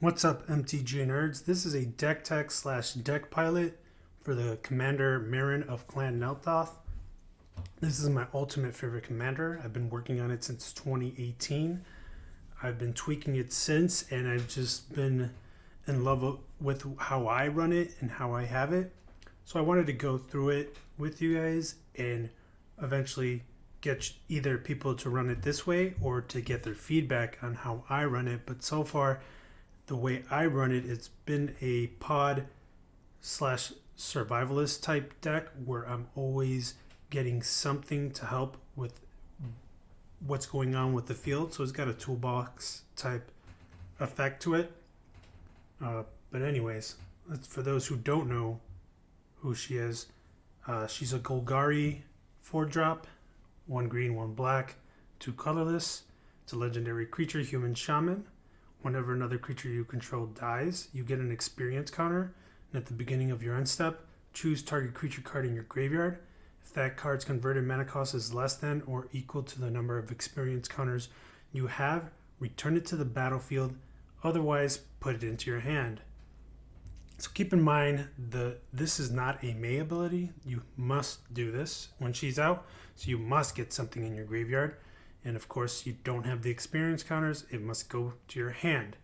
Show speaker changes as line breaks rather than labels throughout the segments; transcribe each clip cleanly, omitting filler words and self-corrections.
What's up, MTG nerds? This is a deck tech slash deck pilot for the commander Meren of Clan Nelthoth. This is my ultimate favorite commander. I've been working on it since 2018. I've been tweaking it since, and I've just been in love with how I run it and how I have it. So I wanted to go through it with you guys and eventually get either people to run it this way or to get their feedback on how I run it. But so far, the way I run it, it's been a pod slash survivalist type deck where I'm always getting something to help with what's going on with the field. So it's got a toolbox type effect to it. But anyways, for those who don't know who she is, she's a Golgari 4-drop, 1 green, 1 black, 2 colorless. It's a legendary creature, human shaman. Whenever another creature you control dies, you get an experience counter, and at the beginning of your end step, choose target creature card in your graveyard. If that card's converted mana cost is less than or equal to the number of experience counters you have, return it to the battlefield, otherwise put it into your hand. So keep in mind, this is not a May ability. You must do this when she's out, so you must get something in your graveyard. And of course, you don't have the experience counters, it must go to your hand.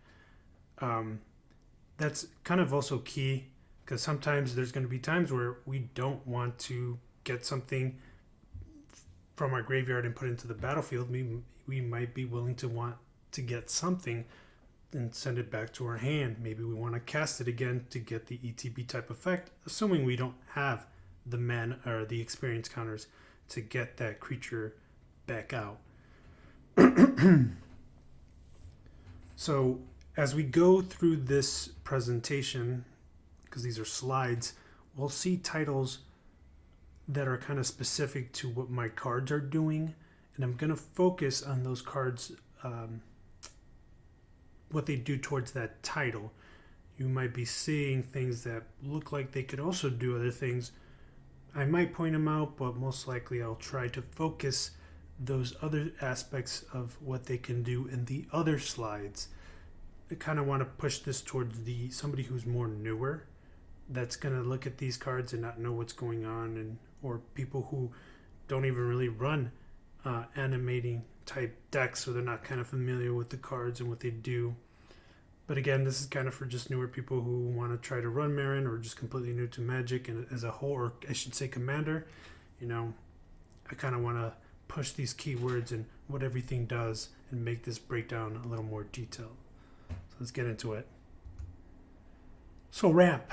That's kind of also key, because sometimes there's going to be times where we don't want to get something from our graveyard and put it into the battlefield. We might be willing to want to get something and send it back to our hand. Maybe we want to cast it again to get the ETB type effect, assuming we don't have the mana or the experience counters to get that creature back out. So as we go through this presentation, because these are slides, we'll see titles that are kind of specific to what my cards are doing, and I'm going to focus on those cards, what they do towards that title. You might be seeing things that look like they could also do other things. I might point them out, but most likely I'll try to focus those other aspects of what they can do in the other slides. I kind of want to push this towards somebody who's more newer, that's going to look at these cards and not know what's going on, and or people who don't even really run animating type decks, so they're not kind of familiar with the cards and what they do. But again, this is kind of for just newer people who want to try to run Meren, or just completely new to Magic and as a whole, or I should say Commander. I kind of want to push these keywords and what everything does and make this breakdown a little more detailed. So let's get into it. So ramp.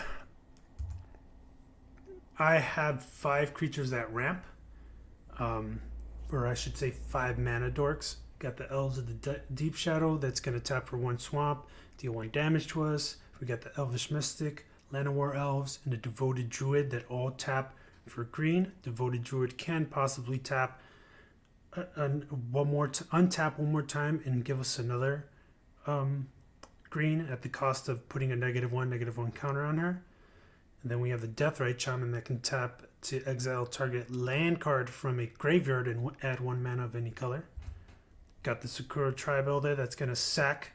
I have 5 creatures that ramp, or I should say 5 mana dorks. Got the Elves of the Deep Shadow that's going to tap for 1 swamp, deal 1 damage to us. We got the Elvish Mystic, Llanowar Elves, and the Devoted Druid that all tap for green. Devoted Druid can possibly tap untap one more time and give us another green at the cost of putting a -1/-1 counter on her. And then we have the Deathrite Shaman that can tap to exile target land card from a graveyard and add 1 mana of any color. Got the Sakura Tribe Elder that's going to sack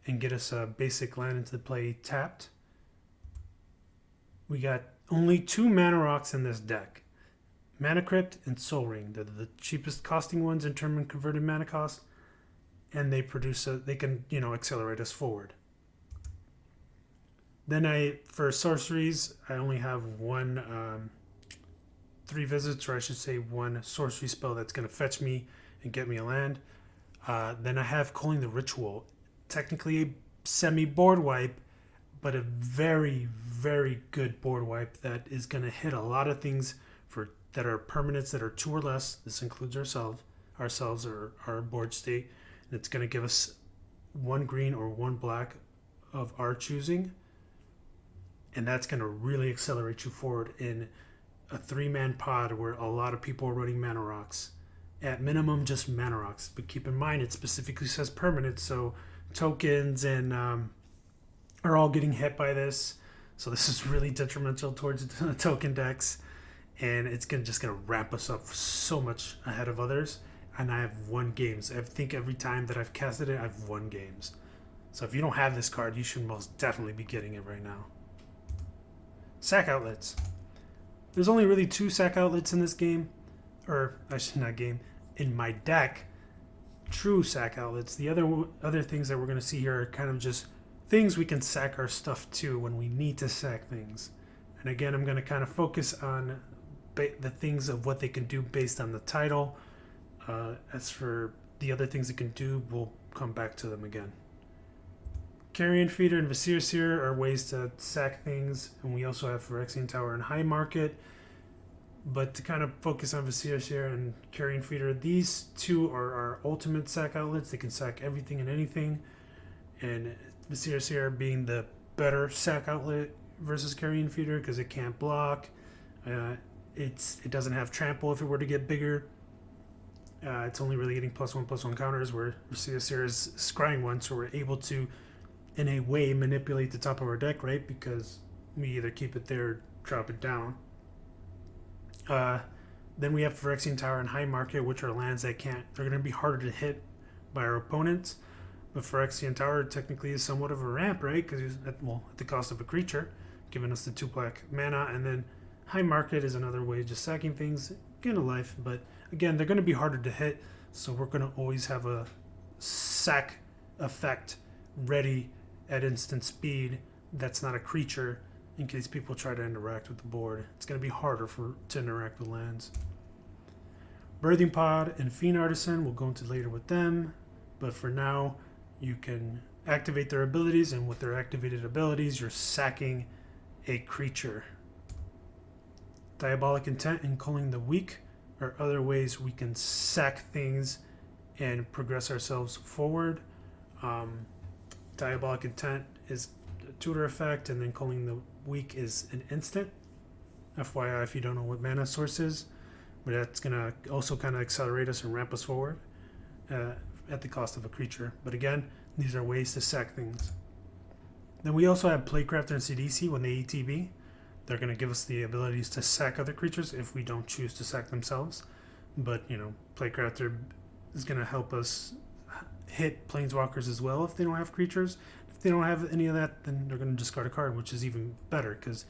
and get us a basic land into the play tapped. We got only 2 mana rocks in this deck. Mana Crypt and Soul Ring. They're the cheapest costing ones in terms of converted mana cost, and they can accelerate us forward. Then for sorceries, I only have 3 visits, or I should say 1 sorcery spell that's going to fetch me and get me a land. Then I have Calling the Ritual. Technically a semi-board wipe, but a very, very good board wipe that is going to hit a lot of things that are permanents that are 2 or less. This includes ourselves or our board state. And it's going to give us 1 green or 1 black of our choosing. And that's going to really accelerate you forward in a 3-man pod where a lot of people are running mana rocks. At minimum, just mana rocks. But keep in mind, it specifically says permanent, so tokens and are all getting hit by this. So this is really detrimental towards the token decks. And it's just going to ramp us up so much ahead of others. And I have won games. I think every time that I've casted it, I've won games. So if you don't have this card, you should most definitely be getting it right now. Sack outlets. There's only really 2 sack outlets in this game, or actually not game, in my deck. True sack outlets. The other things that we're going to see here are kind of just things we can sack our stuff to when we need to sack things. And again, I'm going to kind of focus on the things of what they can do based on the title. As for the other things it can do, we'll come back to them again. Carrion Feeder and Vizier Seer are ways to sack things, and we also have Phyrexian Tower and High Market. But to kind of focus on Vizier Seer and Carrion Feeder, these 2 are our ultimate sack outlets. They can sack everything and anything, and Vizier Seer being the better sack outlet versus Carrion Feeder because it can't block. It doesn't have trample if it were to get bigger. It's only really getting +1/+1 counters, where Vizier Seer is scrying 1, so we're able to, in a way, manipulate the top of our deck, right? Because we either keep it there or drop it down. Then we have Phyrexian Tower and High Market, which are lands that they're going to be harder to hit by our opponents. But Phyrexian Tower technically is somewhat of a ramp, right? Because at the cost of a creature, giving us the 2 black mana. And then High Market is another way of just sacking things, gain a life. But again, they're going to be harder to hit, so we're going to always have a sack effect ready at instant speed that's not a creature, in case people try to interact with the board. It's going to be harder to interact with lands. Birthing Pod and Fiend Artisan, we'll go into later with them, but for now, you can activate their abilities, and with their activated abilities, you're sacking a creature. Diabolic Intent and Culling the Weak are other ways we can sack things and progress ourselves forward. Diabolic Intent is a tutor effect, and then Culling the Weak is an instant. FYI, if you don't know what mana source is, but that's going to also kind of accelerate us and ramp us forward at the cost of a creature. But again, these are ways to sack things. Then we also have Playcrafter and CDC. When they ETB, they're going to give us the abilities to sack other creatures if we don't choose to sack themselves. But, Playcrafter is going to help us hit Planeswalkers as well if they don't have creatures. If they don't have any of that, then they're going to discard a card, which is even better, because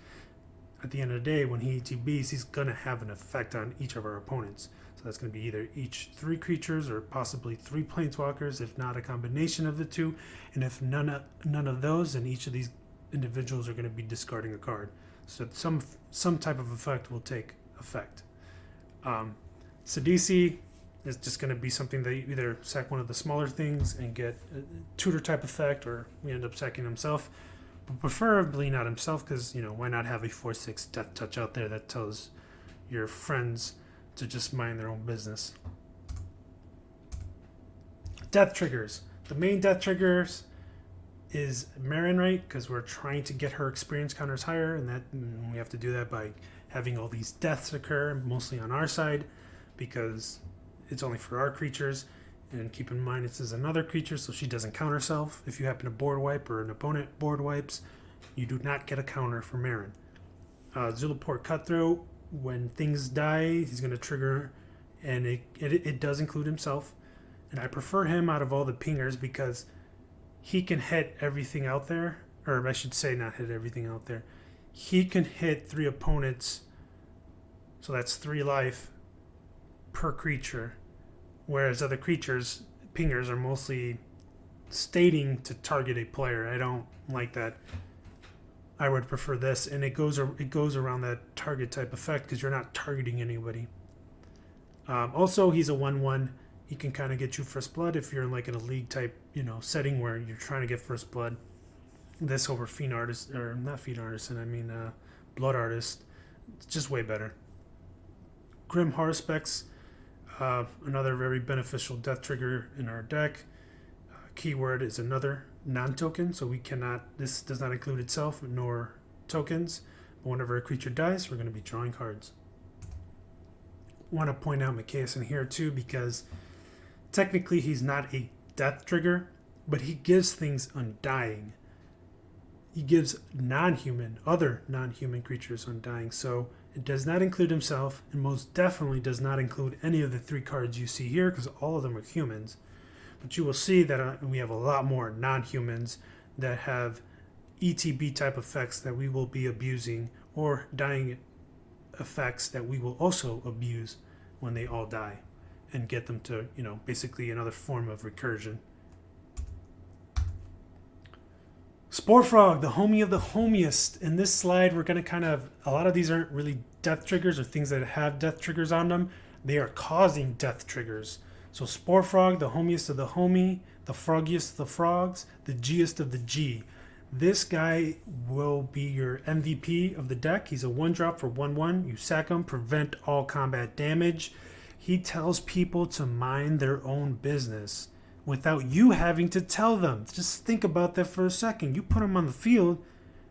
at the end of the day, when he ETBs, he's going to have an effect on each of our opponents. So that's going to be either each 3 creatures or possibly 3 Planeswalkers, if not a combination of the 2. And if none of those, then each of these individuals are going to be discarding a card. So some type of effect will take effect. Sidisi is just going to be something that you either sack one of the smaller things and get a tutor type effect, or we end up sacking himself. But preferably not himself, because, why not have a 4/6 Death Touch out there that tells your friends to just mind their own business. Death triggers. The main death triggers is Meren, right? Because we're trying to get her experience counters higher, and we have to do that by having all these deaths occur, mostly on our side, because it's only for our creatures. And keep in mind, this is another creature, so she doesn't counter herself. If you happen to board wipe or an opponent board wipes, you do not get a counter for Meren. Zulaport Cutthroat, when things die, he's going to trigger, and it does include himself. And I prefer him out of all the pingers because he can hit everything out there, or I should say not hit everything out there. He can hit 3 opponents, so that's 3 life per creature. Whereas other creatures, pingers, are mostly stating to target a player. I don't like that. I would prefer this, and it goes around that target type effect because you're not targeting anybody. Also, he's a 1/1. He can kind of get you first blood if you're in like in a league type, setting where you're trying to get first blood. This over Fiend Artist, or not Fiend Artisan, Blood Artist. It's just way better. Grim Haruspex. Another very beneficial death trigger in our deck. Keyword is another non-token, so this does not include itself nor tokens. But whenever a creature dies, we're going to be drawing cards. I want to point out Mikaeus in here too, because technically he's not a death trigger, but he gives things undying. He gives other non-human creatures undying, so it does not include himself, and most definitely does not include any of the 3 cards you see here, because all of them are humans. But you will see that we have a lot more non-humans that have ETB type effects that we will be abusing, or dying effects that we will also abuse when they all die, and get them to, basically another form of recursion. Spore Frog, the homie of the homiest. In this slide, we're going to a lot of these aren't really death triggers or things that have death triggers on them. They are causing death triggers. So Spore Frog, the homiest of the homie, the froggiest of the frogs, the G'est of the G. This guy will be your MVP of the deck. He's a 1-drop for 1/1. You sack him, prevent all combat damage. He tells people to mind their own business without you having to tell them. Just think about that for a second. You put them on the field,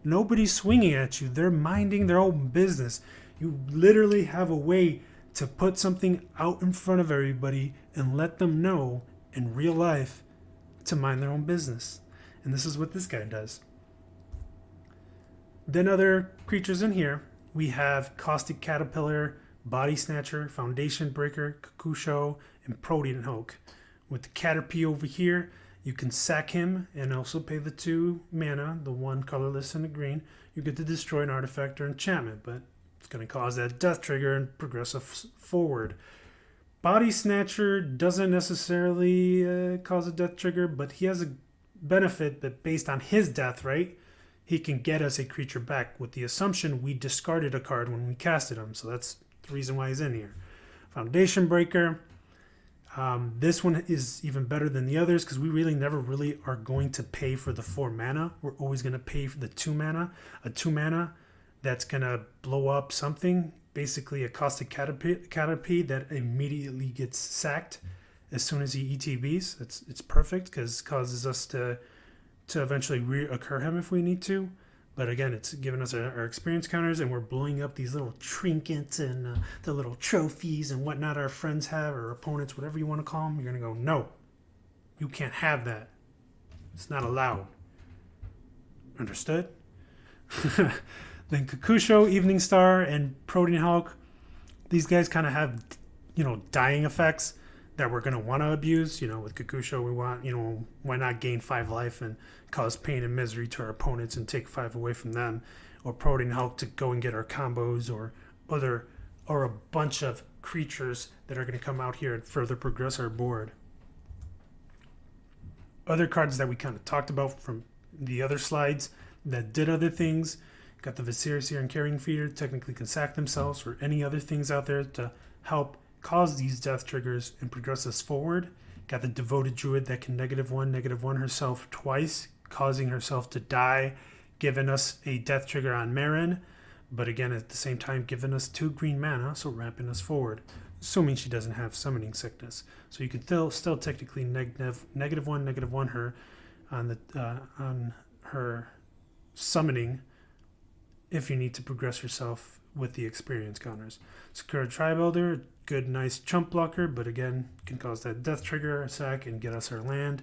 nobody's swinging at you. They're minding their own business. You literally have a way to put something out in front of everybody and let them know in real life to mind their own business. And this is what this guy does. Then other creatures in here, we have Caustic Caterpillar, Body Snatcher, Foundation Breaker, Kakusho, and Protean Hulk. With the Caterpie over here, you can sack him and also pay the 2 mana, the 1 colorless and the green. You get to destroy an artifact or enchantment, but it's going to cause that death trigger and progress us forward. Body Snatcher doesn't necessarily cause a death trigger, but he has a benefit that based on his death rate, he can get us a creature back with the assumption we discarded a card when we casted him. So that's the reason why he's in here. Foundation Breaker. This one is even better than the others because we never are going to pay for the 4 mana. We're always going to pay for the 2 mana. A 2 mana that's going to blow up something. Basically a Caustic Caterpie that immediately gets sacked as soon as he ETBs. It's perfect because it causes us to eventually reoccur him if we need to. But again, it's giving us our experience counters, and we're blowing up these little trinkets and the little trophies and whatnot our friends have, or opponents, whatever you want to call them. You're going to go, no, you can't have that. It's not allowed. Understood? Then Kakusho, Evening Star, and Protean Hulk. These guys kind of have, dying effects that we're going to want to abuse. With Kakusho, we want, why not gain 5 life and cause pain and misery to our opponents and take 5 away from them. Or Protean Hulk to go and get our combos or a bunch of creatures that are going to come out here and further progress our board. Other cards that we kind of talked about from the other slides that did other things. Got the Viscera and Carrying Feeder, technically can sack themselves, or any other things out there to help cause these death triggers and progress us forward. Got the Devoted Druid that can -1 herself twice, causing herself to die, giving us a death trigger on Meren, but again at the same time giving us 2 green mana, so ramping us forward, assuming she doesn't have Summoning Sickness. So you can still technically -1 her on her summoning if you need to progress yourself with the experience counters. Sakura Tribe Elder, good, nice chump blocker, but again, can cause that death trigger, sack, and get us our land.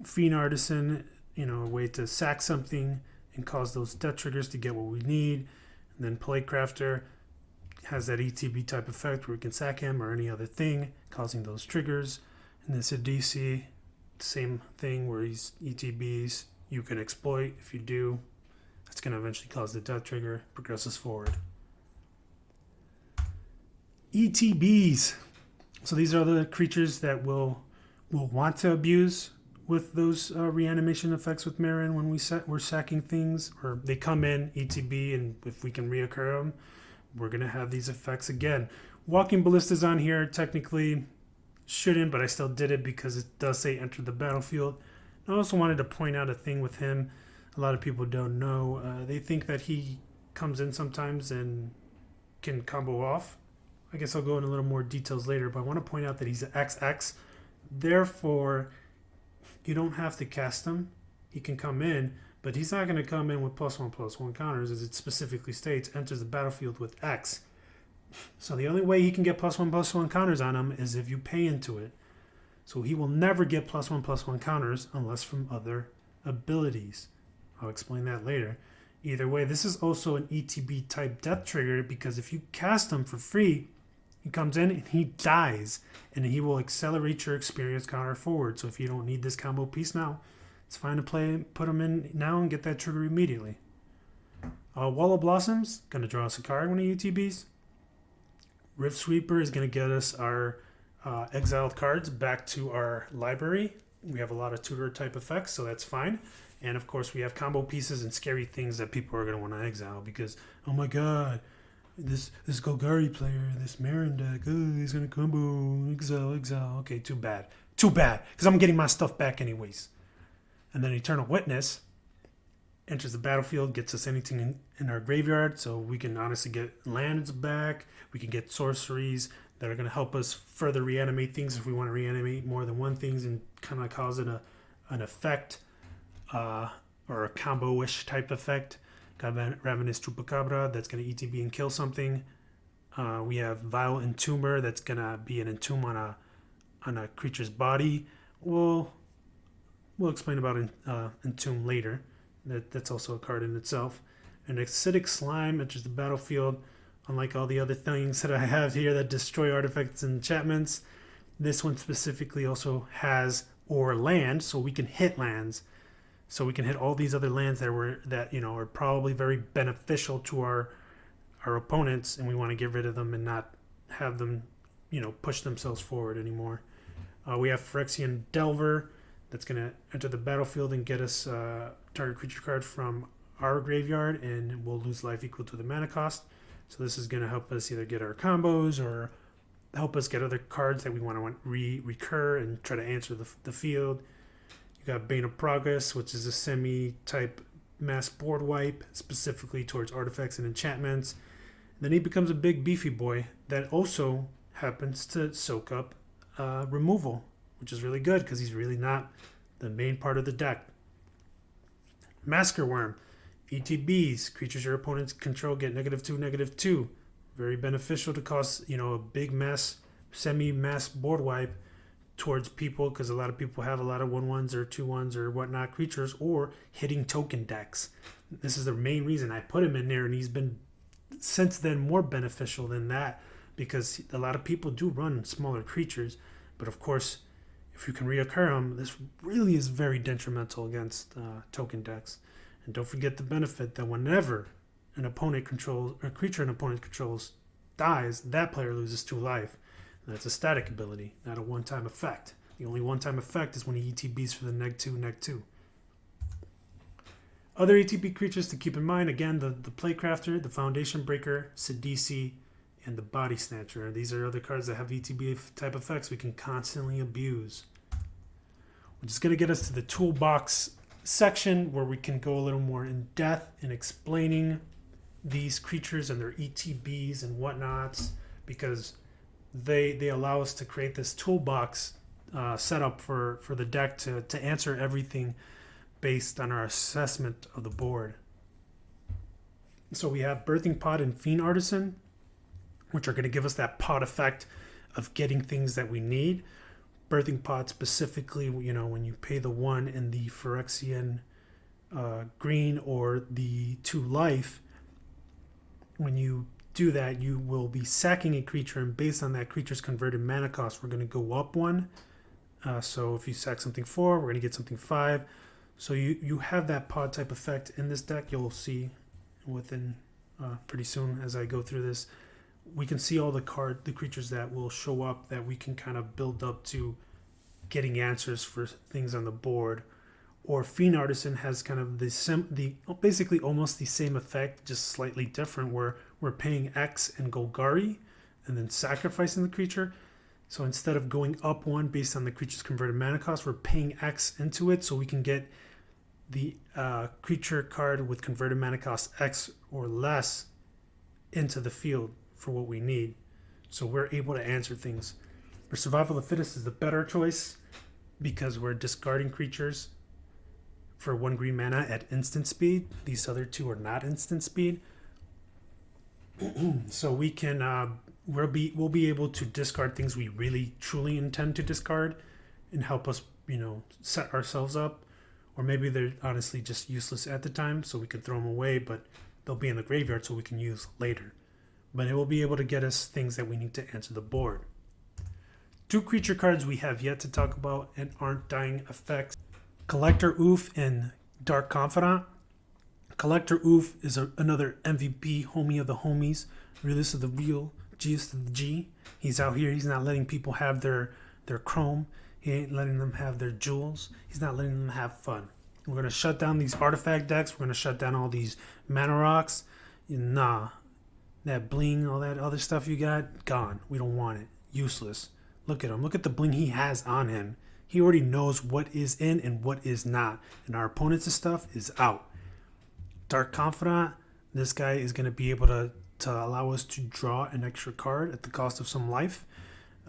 Fiend Artisan, a way to sack something and cause those death triggers to get what we need. And then Plate Crafter has that ETB type effect where we can sack him or any other thing, causing those triggers. And then Sidisi, same thing where he's ETBs. You can exploit. If you do, it's going to eventually cause the death trigger, progress us forward. ETBs. So these are the creatures that we'll want to abuse with those reanimation effects with Meren when we're sacking things, or they come in ETB, and if we can reoccur them, we're going to have these effects again. Walking Ballista's on here. Technically shouldn't, but I still did it because it does say enter the battlefield. I also wanted to point out a thing with him. A lot of people don't know. They think that he comes in sometimes and can combo off. I guess I'll go into a little more details later, but I want to point out that he's an XX. Therefore, you don't have to cast him. He can come in, but he's not going to come in with +1/+1 counters, as it specifically states, enters the battlefield with X. So the only way he can get +1/+1 counters on him is if you pay into it. So he will never get +1/+1 counters unless from other abilities. I'll explain that later. Either way, this is also an ETB type death trigger because if you cast him for free, He comes in and he dies, and he will accelerate your experience counter forward. So if you don't need this combo piece now, it's fine to put him in now and get that trigger immediately. Wall of Blossoms, gonna draw us a card when he UTBs. Rift Sweeper is gonna get us our exiled cards back to our library. We have a lot of tutor type effects, so that's fine. And of course, we have combo pieces and scary things that people are gonna want to exile because, oh my god, this Golgari player, this Meren deck, oh, he's gonna combo, exile. Okay, too bad, because I'm getting my stuff back anyways. And then Eternal Witness enters the battlefield, gets us anything in our graveyard, so we can honestly get lands back. We can get sorceries that are going to help us further reanimate things if we want to reanimate more than one things and kind of cause it an effect or a combo-ish type effect. Got Ravenous Chupacabra that's going to ETB and kill something. We have Vile Entomber that's going to be an entomb on a creature's body. We'll explain about Entomb later. That's also a card in itself. An Acidic Slime enters the battlefield. Unlike all the other things that I have here that destroy artifacts and enchantments, this one specifically also has or land, so we can hit lands. So we can hit all these other lands that are probably very beneficial to our opponents, and we want to get rid of them and not have them, push themselves forward anymore. We have Phyrexian Delver that's going to enter the battlefield and get us target creature card from our graveyard, and we'll lose life equal to the mana cost. So this is going to help us either get our combos or help us get other cards that we want to recur and try to answer the field. You got Bane of Progress, which is a semi-type mass board wipe, specifically towards artifacts and enchantments. And then he becomes a big beefy boy that also happens to soak up removal, which is really good because he's really not the main part of the deck. Masker Worm. ETBs, creatures your opponents control get -2/-2. Very beneficial to cause, a big mass, semi-mass board wipe towards people because a lot of people have a lot of 1/1s or 2/1s or whatnot creatures or hitting token decks. This is the main reason I put him in there, and he's been since then more beneficial than that because a lot of people do run smaller creatures. But of course, if you can reoccur him, this really is very detrimental against token decks. And don't forget the benefit that whenever a creature an opponent controls dies, that player loses 2 life. And that's a static ability, not a one-time effect. The only one-time effect is when he ETBs for the neg 2. Other ETB creatures to keep in mind, again, the Playcrafter, the Foundation Breaker, Sidisi, and the Body Snatcher. These are other cards that have ETB type effects we can constantly abuse. Which is going to get us to the Toolbox section where we can go a little more in depth in explaining these creatures and their ETBs and whatnots, because they allow us to create this toolbox setup for the deck to answer everything based on our assessment of the board. So we have Birthing Pod and Fiend Artisan, which are going to give us that pod effect of getting things that we need. Birthing Pod specifically, when you pay the 1 in the Phyrexian green or the 2 life, when you do that, you will be sacking a creature, and based on that creature's converted mana cost, we're going to go up 1. So if you sack something 4, we're going to get something 5. So you have that pod type effect in this deck. You'll see within pretty soon as I go through this. We can see all the creatures that will show up that we can kind of build up to getting answers for things on the board. Or Fiend Artisan has kind of the basically almost the same effect, just slightly different, where we're paying X and Golgari and then sacrificing the creature. So instead of going up 1 based on the creature's converted mana cost, we're paying X into it so we can get the creature card with converted mana cost X or less into the field for what we need. So we're able to answer things. For Survival of the Fittest is the better choice because we're discarding creatures for 1 green mana at instant speed. These other 2 are not instant speed. So we can we'll be able to discard things we really truly intend to discard and help us, set ourselves up. Or maybe they're honestly just useless at the time, so we can throw them away, but they'll be in the graveyard so we can use later. but it will be able to get us things that we need to answer the board. 2 creature cards we have yet to talk about and aren't dying effects. Collector Oof and Dark Confidant. Collector Oof is another MVP, homie of the homies, realist of the real, Gist of the G. He's out here, he's not letting people have their chrome. He ain't letting them have their jewels. He's not letting them have fun. We're going to shut down these artifact decks. We're going to shut down all these mana rocks. Nah. That bling, all that other stuff you got, gone. We don't want it. Useless. Look at him. Look at the bling he has on him. He already knows what is in and what is not. And our opponent's stuff is out. Dark Confidant. This guy is going to be able to allow us to draw an extra card at the cost of some life.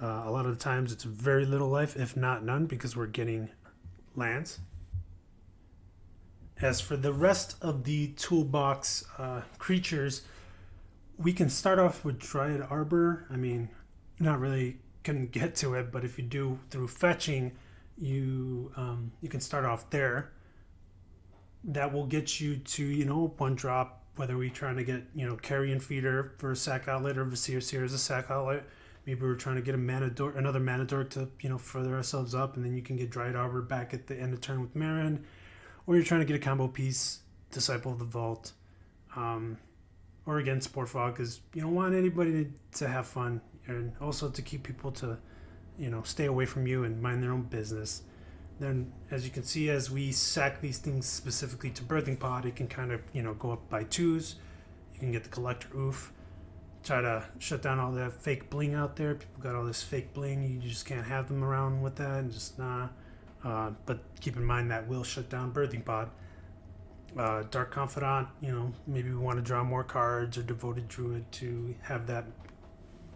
A lot of the times it's very little life, if not none, because we're getting lands. As for the rest of the toolbox creatures, we can start off with Dryad Arbor. I mean, not really can get to it, but if you do through fetching, you can start off there. That will get you to, 1 drop, whether we're trying to get, Carrion Feeder for a sack outlet or Vizier Seer as a sack outlet. Maybe we're trying to get another mana dork to, further ourselves up, and then you can get Dryad Arbor back at the end of turn with Meren. Or you're trying to get a combo piece, Disciple of the Vault, or again, Sport Fog, because you don't want anybody to have fun, and also to keep people to, stay away from you and mind their own business. Then, as you can see, as we sack these things specifically to Birthing Pod, it can kind of, go up by 2s. You can get the Collector Oof. Try to shut down all that fake bling out there. People got all this fake bling. You just can't have them around with that. And just nah. But keep in mind that will shut down Birthing Pod. Dark Confidant, maybe we want to draw more cards, or Devoted Druid to have that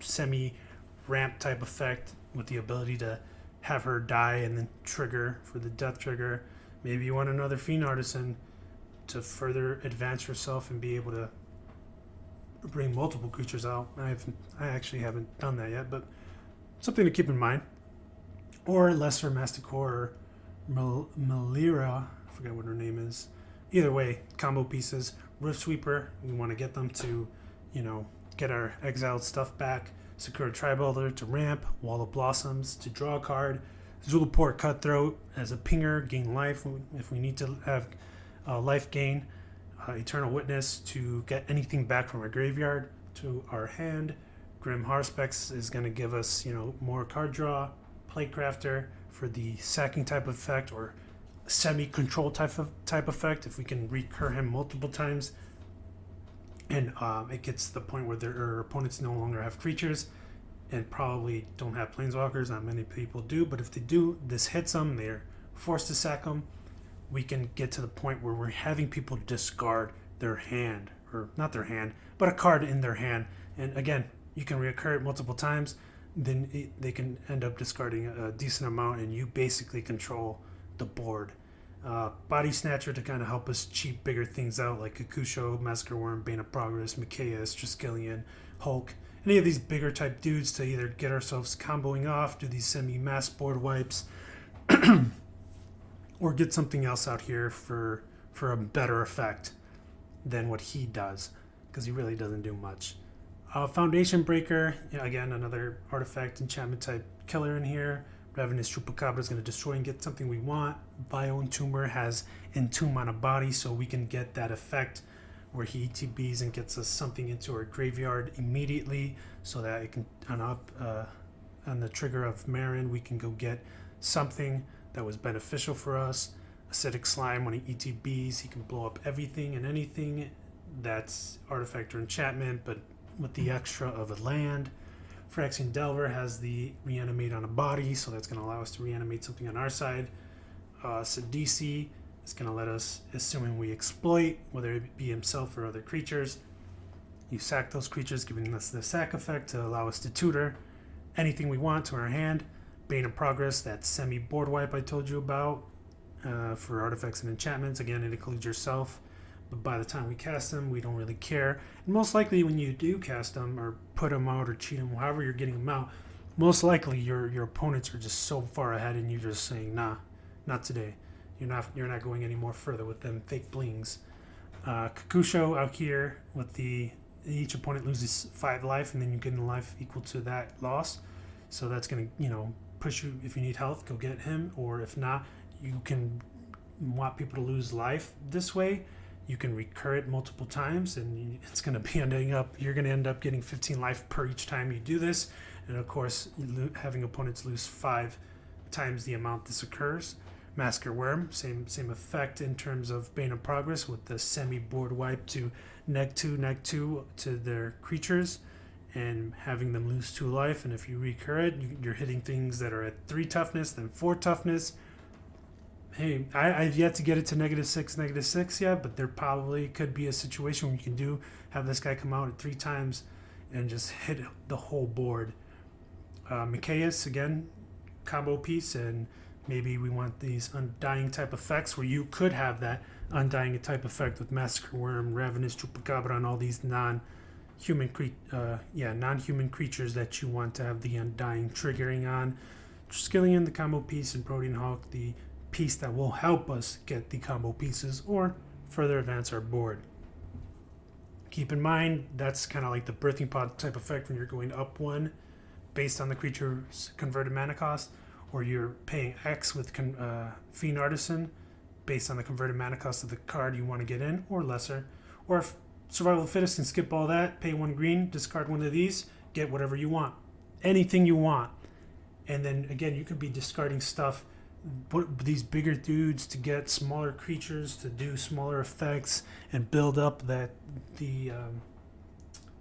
semi-ramp type effect with the ability to have her die and then trigger for the death trigger. Maybe you want another Fiend Artisan to further advance yourself and be able to bring multiple creatures out. I actually haven't done that yet, but something to keep in mind. Or Lesser Masticore, or Melira, I forget what her name is. Either way, combo pieces. Rift Sweeper, we want to get them to, get our exiled stuff back. Sakura Tribe to ramp. Wall of Blossoms to draw a card. Zulaport Cutthroat as a pinger, gain life if we need to have life gain. Eternal Witness to get anything back from our graveyard to our hand. Grim Harspecks is going to give us, more card draw. Platecrafter for the sacking type effect, or semi-control type effect if we can recur him multiple times. And it gets to the point where our opponents no longer have creatures and probably don't have planeswalkers. Not many people do, but if they do, this hits them. They're forced to sack them. We can get to the point where we're having people discard their hand, or not their hand, but a card in their hand. And again, you can reoccur it multiple times. Then they can end up discarding a decent amount, and you basically control the board. Body Snatcher to kind of help us cheat bigger things out, like Kakusho, Massacre Worm, Bane of Progress, Mikaeus, Triskelion, Hulk. Any of these bigger type dudes to either get ourselves comboing off, do these semi-mass board wipes, or get something else out here for a better effect than what he does, because he really doesn't do much. Foundation Breaker, again, another artifact enchantment type killer in here. Ravenous Chupacabra is going to destroy and get something we want. Biome Tumor has Entomb on a body, so we can get that effect where he ETBs and gets us something into our graveyard immediately, so that it can, on the trigger of Meren, we can go get something that was beneficial for us. Acidic Slime, when he ETBs, he can blow up everything and anything that's artifact or enchantment, but with the extra of a land. Phyrexian Delver has the reanimate on a body, so that's going to allow us to reanimate something on our side. Sidisi is going to let us, assuming we exploit, whether it be himself or other creatures, you sack those creatures, giving us the sack effect to allow us to tutor anything we want to our hand. Bane of Progress, that semi-board wipe I told you about, for artifacts and enchantments. Again, it includes yourself. But by the time we cast them, we don't really care. And most likely when you do cast them, or put them out, or cheat them, however you're getting them out, most likely your opponents are just so far ahead and you're just saying, nah, not today. You're not going any more further with them fake blings. Kakusho out here with the each opponent loses 5 life, and then you gain a life equal to that loss. So that's going to, push you. If you need health, go get him, or if not, you can want people to lose life this way. You can recur it multiple times, and it's going to be ending up. You're going to end up getting 15 life per each time you do this, and of course, having opponents lose 5 times the amount this occurs. Massacre Worm, same effect in terms of Bane of Progress with the semi-board wipe to neg 2 to their creatures and having them lose 2 life. And if you recur it, you're hitting things that are at 3 toughness, then 4 toughness. Hey, I've yet to get it to -6 yet, but there probably could be a situation where you can have this guy come out at 3 times and just hit the whole board. Micaeus, again, combo piece, and maybe we want these Undying type effects where you could have that Undying type effect with Massacre Worm, Ravenous, Chupacabra, and all these non-human creatures that you want to have the Undying triggering on. Skillian, the combo piece, and Protean Hawk, the piece that will help us get the combo pieces or further advance our board. Keep in mind, that's kind of like the Birthing Pod type effect when you're going up 1 based on the creature's converted mana cost, or you're paying X with Fiend Artisan based on the converted mana cost of the card you want to get in, or lesser. Or if Survival of the Fittest can skip all that, pay 1 green, discard one of these, get whatever you want. Anything you want. And then again, you could be discarding stuff, these bigger dudes to get smaller creatures to do smaller effects and build up the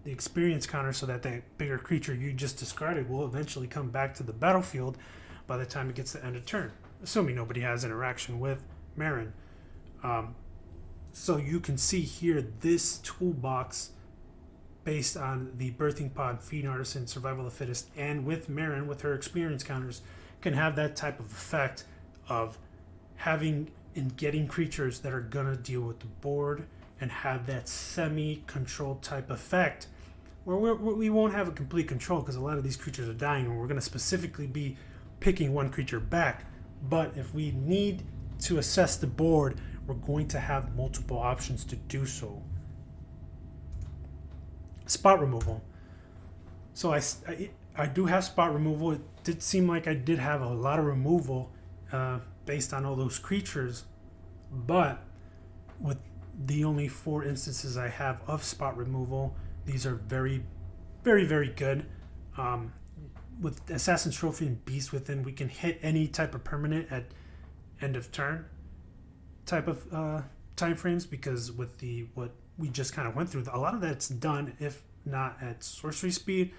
experience counter so that bigger creature you just discarded will eventually come back to the battlefield by the time it gets to end of turn, assuming nobody has interaction with Meren. So you can see here this toolbox based on the Birthing Pod, Fiend Artisan, Survival of the Fittest, and with Meren, with her experience counters, can have that type of effect of having and getting creatures that are going to deal with the board and have that semi-controlled type effect where we won't have a complete control because a lot of these creatures are dying and we're going to specifically be picking one creature back. But if we need to assess the board, we're going to have multiple options to do so. Spot removal. So I do have spot removal. It did seem like I did have a lot of removal based on all those creatures, but with the only 4 instances I have of spot removal, these are very, very, very good. With Assassin's Trophy and Beast Within, we can hit any type of permanent at end of turn type of time frames, because with what we just kind of went through, a lot of that's done, if not at sorcery speed.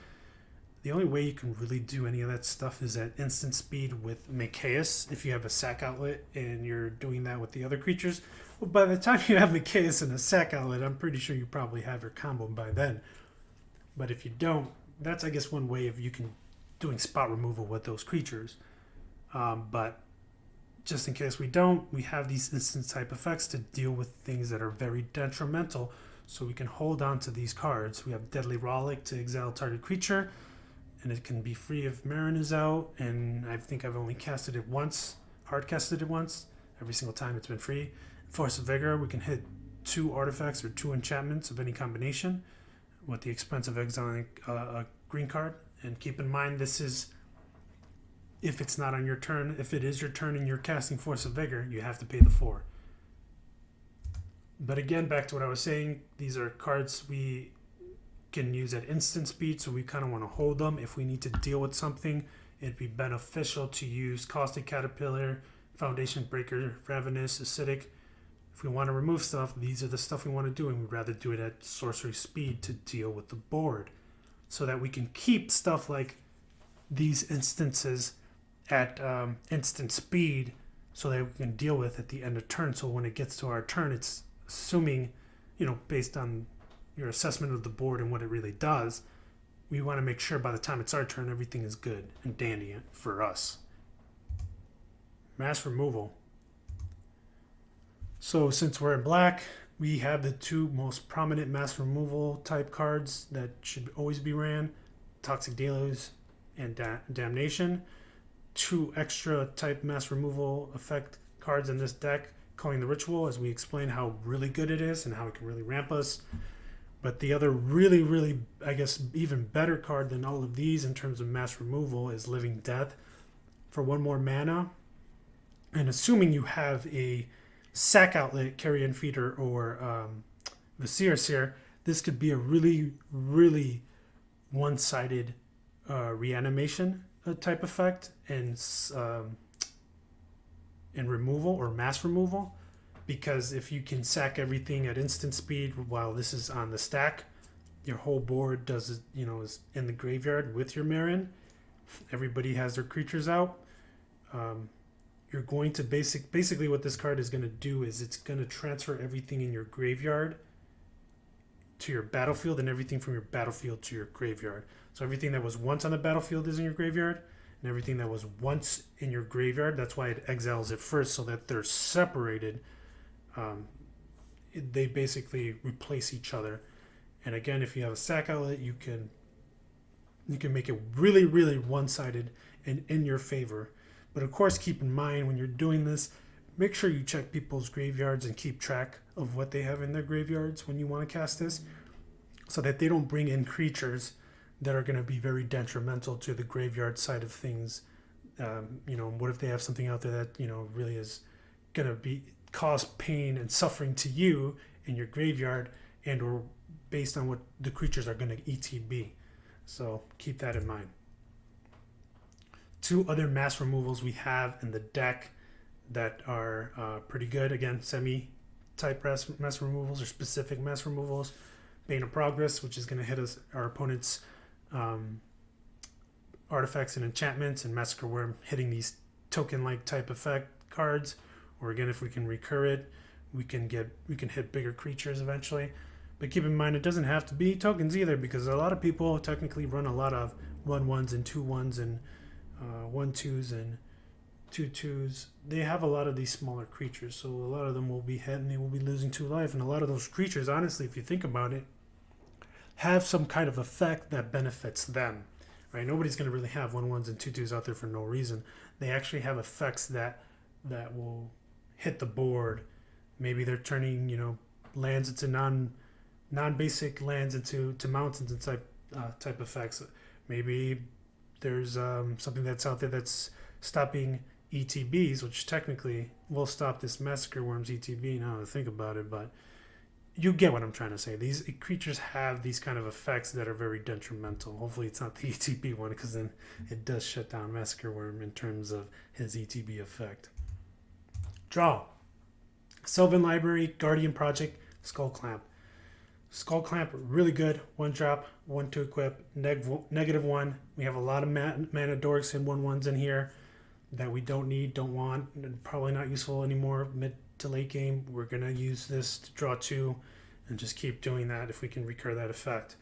The only way you can really do any of that stuff is at instant speed with Micaeus, if you have a sack outlet and you're doing that with the other creatures. Well, by the time you have Micaeus and a sack outlet, I'm pretty sure you probably have your combo by then. But if you don't, that's, I guess, one way of you can doing spot removal with those creatures. But just in case we don't, we have these instant type effects to deal with things that are very detrimental, so we can hold on to these cards. We have Deadly Rollick to exile target creature, and it can be free if Meren is out, and I think I've only casted it once, hard casted it once. Every single time it's been free. Force of Vigor, we can hit 2 artifacts or 2 enchantments of any combination with the expense of exiling a green card. And keep in mind, this is if it's not on your turn. If it is your turn and you're casting Force of Vigor, you have to pay the 4. But again, back to what I was saying, these are cards we can use at instant speed, so we kind of want to hold them. If we need to deal with something, it'd be beneficial to use Caustic Caterpillar, Foundation Breaker, Ravenous, Acidic. If we want to remove stuff, these are the stuff we want to do, and we'd rather do it at sorcery speed to deal with the board, so that we can keep stuff like these instances at instant speed, so that we can deal with at the end of turn. So when it gets to our turn, it's assuming, based on your assessment of the board and what it really does, we want to make sure by the time it's our turn, everything is good and dandy for us. Mass removal. So since we're in black, we have the 2 most prominent mass removal type cards that should always be ran: Toxic Deluge and Damnation. 2 extra type mass removal effect cards in this deck, Calling the Ritual, as we explain how really good it is and how it can really ramp us. But the other really, I guess, even better card than all of these in terms of mass removal is Living Death for 1 more mana. And assuming you have a sack outlet, carrion feeder, or Vizier Seer, this could be a really one-sided reanimation type effect and removal or mass removal. Because if you can sack everything at instant speed while this is on the stack, your whole board does, is in the graveyard with your Meren. Everybody has their creatures out. You're going to basically what this card is going to do is it's going to transfer everything in your graveyard to your battlefield and everything from your battlefield to your graveyard. So everything that was once on the battlefield is in your graveyard, and everything that was once in your graveyard, that's why it exiles it first so that they're separated. They basically replace each other. And again, if you have a sack outlet, you can make it really one-sided and in your favor. But of course, keep in mind when you're doing this, make sure you check people's graveyards and keep track of what they have in their graveyards when you want to cast this, so that they don't bring in creatures that are going to be very detrimental to the graveyard side of things. What if they have something out there that really is going to cause pain and suffering to you in your graveyard, and or based on what the creatures are going to ETB. So keep that in mind. 2 other mass removals we have in the deck that are pretty good. Again, semi-type mass removals or specific mass removals. Bane of Progress, which is going to hit our opponent's artifacts and enchantments, and Massacre Worm hitting these token-like type effect cards. Or again, if we can recur it, we can hit bigger creatures eventually. But keep in mind, it doesn't have to be tokens either, because a lot of people technically run a lot of 1/1s and 2/1s and 1/2s and 2/2s. They have a lot of these smaller creatures, so a lot of them will be hit and they will be losing 2 life. And a lot of those creatures, honestly, if you think about it, have some kind of effect that benefits them. Right? Nobody's going to really have 1/1s and 2/2s out there for no reason. They actually have effects that will hit the board. Maybe they're turning lands into non-basic lands into mountains and type effects. Maybe there's something that's out there that's stopping ETBs, which technically will stop this Massacre Worm's ETB now that I think about it, but you get what I'm trying to say. These creatures have these kind of effects that are very detrimental. Hopefully it's not the ETB one, because then it does shut down Massacre Worm in terms of his ETB effect. Draw. Sylvan Library, Guardian Project, Skull Clamp. Skull Clamp, really good. 1 drop, 1 to equip, -1. We have a lot of mana dorks and 1/1s in here that we don't need, don't want, and probably not useful anymore mid to late game. We're going to use this to draw 2 and just keep doing that if we can recur that effect.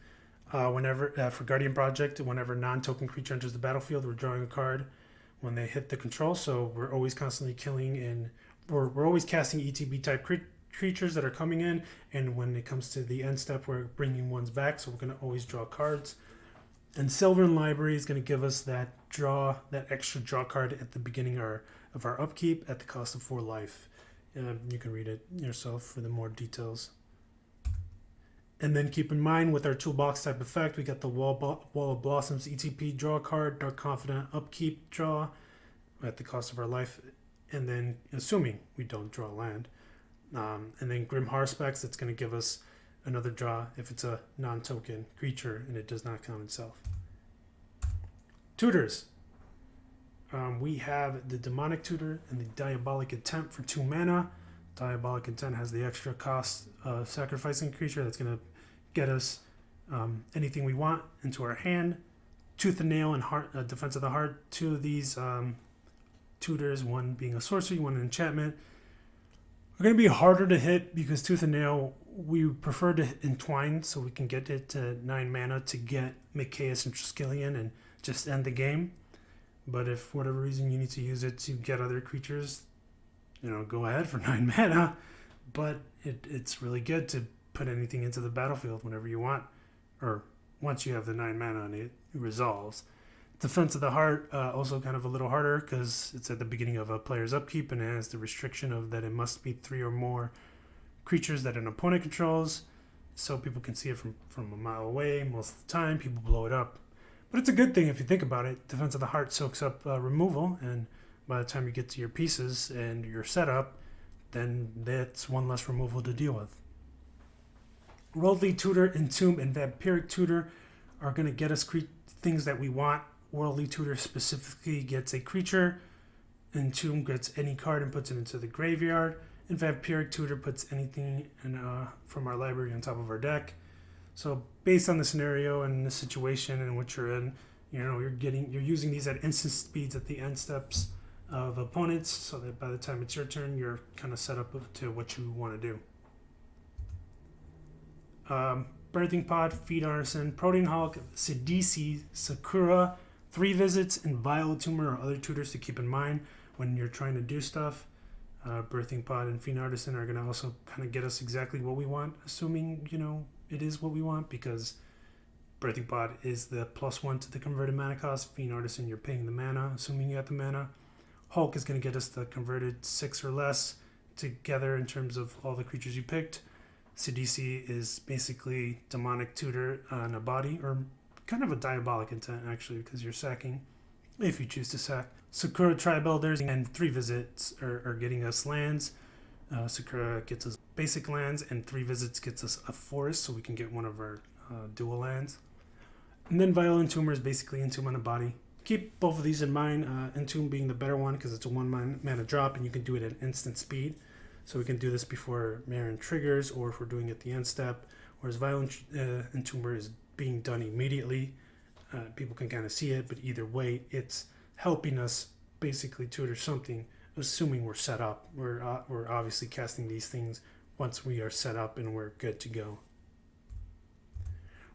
For Guardian Project, whenever non-token creature enters the battlefield, we're drawing a card when they hit the control, so we're always constantly killing and we're always casting ETB type creatures that are coming in, and when it comes to the end step, we're bringing ones back, so we're going to always draw cards. And Sylvan Library is going to give us that extra draw card at the beginning of our upkeep at the cost of 4 life. You can read it yourself for the more details. And then keep in mind, with our toolbox type effect, we got the Wall of Blossoms ETP draw card, Dark Confidant upkeep draw at the cost of our life, and then assuming we don't draw land. And then Grim Haruspex, that's going to give us another draw if it's a non-token creature and it does not count itself. Tutors. We have the Demonic Tutor and the Diabolic Intent for 2 mana. Diabolic Intent has the extra cost of sacrificing a creature that's going to get us anything we want into our hand. Tooth and Nail and Defense of the Heart. 2 of these tutors, 1 being a sorcery, 1 an enchantment, are going to be harder to hit because Tooth and Nail, we prefer to entwine so we can get it to 9 mana to get Mikaeus and Triskelion and just end the game. But if for whatever reason you need to use it to get other creatures, go ahead for 9 mana. But it's really good to put anything into the battlefield whenever you want, or once you have the 9 mana and it resolves. Defense of the Heart, also kind of a little harder because it's at the beginning of a player's upkeep and it has the restriction of that it must be 3 or more creatures that an opponent controls. so people can see it from a mile away. Most of the time, people blow it up. But it's a good thing if you think about it. Defense of the Heart soaks up removal, and by the time you get to your pieces and your setup, then that's one less removal to deal with. Worldly Tutor, Entomb, and Vampiric Tutor are going to get us things that we want. Worldly Tutor specifically gets a creature. Entomb gets any card and puts it into the graveyard. And Vampiric Tutor puts anything from our library on top of our deck. So based on the scenario and the situation in which you're in, you're using these at instant speeds at the end steps of opponents, so that by the time it's your turn, you're kind of set up to what you want to do. Birthing Pod, Feed Artisan, Protein Hulk, Sidisi, Sakura, 3 visits, and Violet Tumor are other tutors to keep in mind when you're trying to do stuff. Birthing Pod and Feed Artisan are going to also kind of get us exactly what we want, assuming, it is what we want, because Birthing Pod is the +1 to the converted mana cost. Fiend Artisan, you're paying the mana, assuming you have the mana. Hulk is going to get us the converted 6 or less together in terms of all the creatures you picked. Sidisi is basically demonic tutor on a body, or kind of a diabolic intent actually, because you're sacking if you choose to sack. Sakura Tribe Elders and 3 visits are getting us lands. Sakura gets us basic lands, and 3 visits gets us a forest, so we can get one of our dual lands. And then Violent Tumor is basically Entomb on a body. Keep both of these in mind, Entomb being the better one because it's a 1 mana drop and you can do it at instant speed. So we can do this before Meren triggers, or if we're doing it at the end step. Whereas Violent Entomber is being done immediately. People can kind of see it, but either way, it's helping us basically tutor something, assuming we're set up. We're obviously casting these things once we are set up and we're good to go.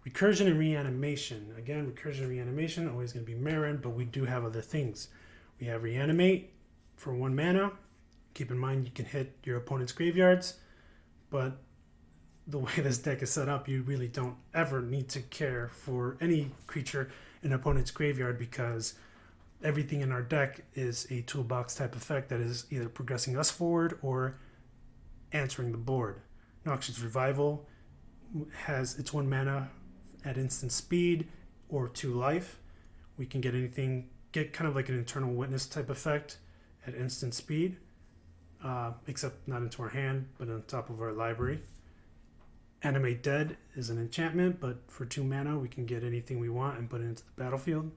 Recursion and Reanimation. Again, Recursion and Reanimation, always going to be Meren, but we do have other things. We have Reanimate for 1 mana. Keep in mind you can hit your opponent's graveyards, but the way this deck is set up, you really don't ever need to care for any creature in an opponent's graveyard, because everything in our deck is a toolbox type effect that is either progressing us forward or answering the board. Noxious Revival has its 1 mana at instant speed or 2 life. We can get kind of like an Eternal Witness type effect at instant speed, except not into our hand, but on top of our library. Animate Dead is an enchantment, but for 2 mana we can get anything we want and put it into the battlefield.